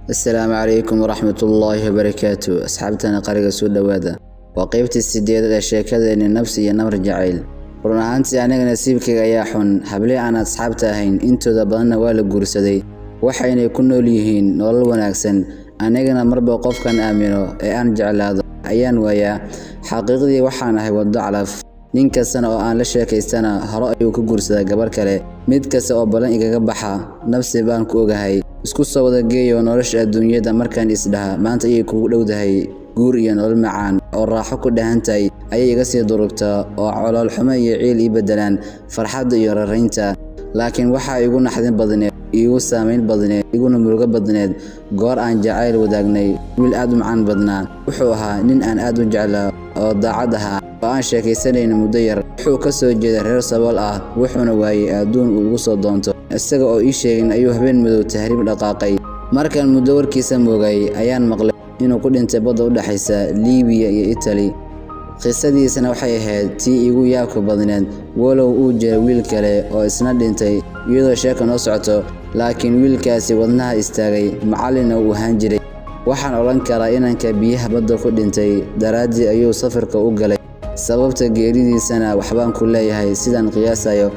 السلام عليكم ورحمة الله وبركاته. أصحابتنا قرية سودة وادا وقيبت السديدة الشيكة إن النفس ينمر جعيل رنا أنت يعني نسيبك أياحون حبلي أنا أصحابتها هين أنتو دبنا والد جرسدي وحين يكونوا ليهين نول وناكسن أنا مربى قف كان آمنو أن جعل هذا أيان ويا حقيقي وحنا هي وضع على ninka sana oo aan la sheekaystana haro ayuu ku guursaday gabar kale mid kasta oo balan igaga baxa nafsi baan ku ogahay isku soo wada geeyo nolosha adduunyada markaan isdhaha maanta ay kugu dhowdahay guur iyo nolol macaan oo raaxo ku dhahantahay ayay iga sii durugtaa oo calool xumo iyo ciil ii bedelaan farxadda iyo raraynta laakiin waxa igu naxdin badneed igu saameyn badneed iguna murugo badneed goor aan jacayl wadaagnay wiil aad u macaan badnaa wuxuu ahaa nin aan aad u jeclaa oo daacad ahaa aan sheekaysanayna muddo yar wuxuu ka soo jeeday reer sabool ah wuxuuna waayay adduun uu ugu soo doonto isaga oo ii sheegin ayuu habeen madow tahriib dhaqaaqay markaan muddo warkiisa moogay ayaan maqlay inuu ku dhintay badda u dhaxaysa Liibiya iyo Italy qisadiisana waxay ahayd tii igu yaabka badneed walow uu jiray wiil kale oo isna dhintay iyadoo sheeko noo socoto laakiin wiilkaasi wadnaha istaagay macallin uu ahaan jiray waxaan oran karaa inanka biyaha badda ku dhintay daraadii ayuu safarka u galay sababta geeridiisana waxbaan ku leeyahay sidaan qiyaasayo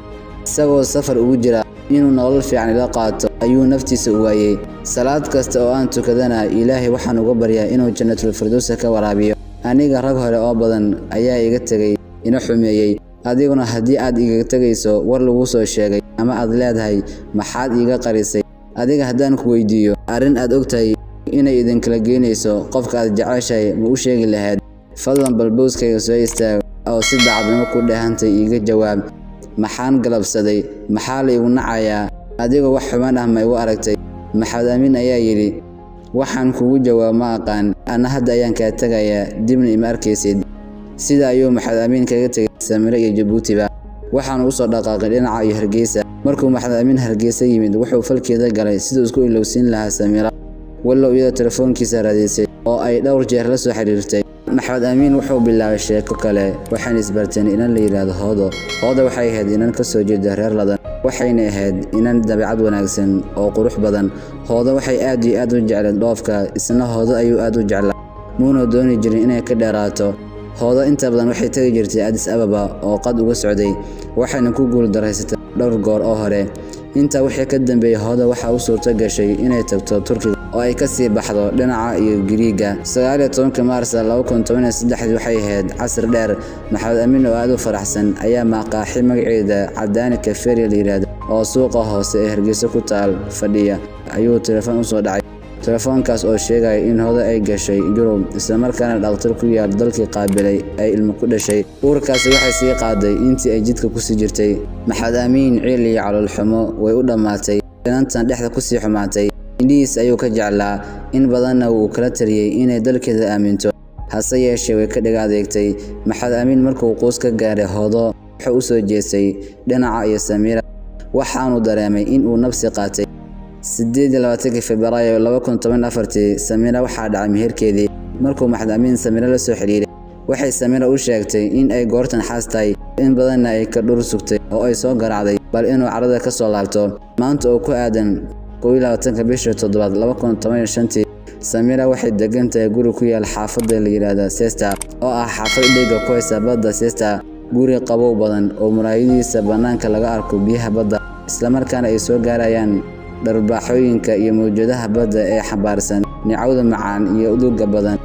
isagoo safar ugu jira inuu nolol fiican la qaato ayuu naftiisa u waayay salaad kasta oo aan tukadana ilaahay waxaan uga baryaa inuu jannatul firdaws ka waraabiyo aniga rag hore oo badan ayaa iga tagay ina xumeeyay adiguna haddii aad iga tagayso war lagu soo sheegay ama aad leedahay maxaad iga qarisay adiga haddaan ku weydiiyo arrin aad ogtahay inay idin kala geynayso qofka aad jeceshahay ma u sheegi lahayd fadlan balbowskayga soo istaag oo si daacadnimo ku dhahantay iga jawaab maxaan galabsaday maxaa la igu nacayaa adigoo wax xumaan ah ma igu aragtay maxamed amiin ayaa yiri waxaan kugu jawaab ma aqaan ana hadda ayaan ka tagayaa dibna ima arkaysid sida ayuu maxamed amiin kaga tagay Samira iyo Jabuuti waxaan u soo dhaqaaqay dhinaca iyo Hargeysa markuu maxamed amiin Hargeysa yimid wuxuu falkeeda galay sidoo isku ilowsin lahaa Samira wallow iyada telefoonkiisa raadisay oo ay dhowr jeer la soo xiriirtay maxamed amiin wuxuu bilaabay sheeko kale waxaan isbarteen inaan la yiraahdo hoodo waxay ahayd inaan ka soo jeedo reer ladan waxayna ahayd inaan dabeecad wanaagsan oo qurux badan hoodo waxay aad iyo aad u jeclayd dhoofka isna hoodo ayuu aad u jeclaa muuna dooni jirin inay ka dheeraato hoodo inta badan waxay tagi jirtay Addis Ababa oo qad uga socday waxayna ku guul daraysatay dhowr goor oo hore inta wixii ka dambeeyay hoodo waxa uu suurto gashay inay tagto Turkiga oo ay ka sii baxdo dhinaca iyo Giriiga 19 Maars 2013 waxay ahayd casr dheer maxamed amiin oo aad u faraxsan ayaa maqaaxi magaceeda Cadaani Cafe la yiraahdo oo suuqa hoose ee Hargeysa ku taal fadhiya ayuu telefoon u soo dhacay telefoonkaas oo sheegay in hoodo ay gashay Yurub isla markaana dhakhtar ku yaal dalkii qaabilay ay ilmo ku dhashay uurkaasi waxay sii qaaday intii ay jidka ku sii jirtay maxamed amiin ciil iyo calool xumo way u dhamaatay inantan dhexda ku sii xumaatay indhiis ayuu ka jeclaa in badanna uu kala taliyay inay dalkeeda aaminto hase yeeshee way ka dhiga adeegtay maxamed amiin markuu qoys ka gaaray hoodo wuxuu u soo jeestay dhinaca iyo Samira waxaanu dareemay in uu nafsi qaatay 28 Febraayo 2014 Samira waxaa dhacay meherkeedii markuu maxamed amiin Samira la soo xiriiray waxay Samira u sheegtay in ay goortan xaastay in badanna ay ka dhur sugtay oo ay soo garaacday bal inuu carada ka soo laabto maanta oo ku aadan 12 bisha 7 2015 Samira waxay degan tahay guri ku yaal xaafadda la yiraahdo Sesta oo ah xaafad dhiga ku haysa badda Sesta guri qabow badan oo muraayadiisa banaanka laga arko biyaha badda isla markaana ay soo gaarayaan dharbaaxooyinka iyo mawjadaha badda ee xambaarsan nicawda macaan iyo udugga badan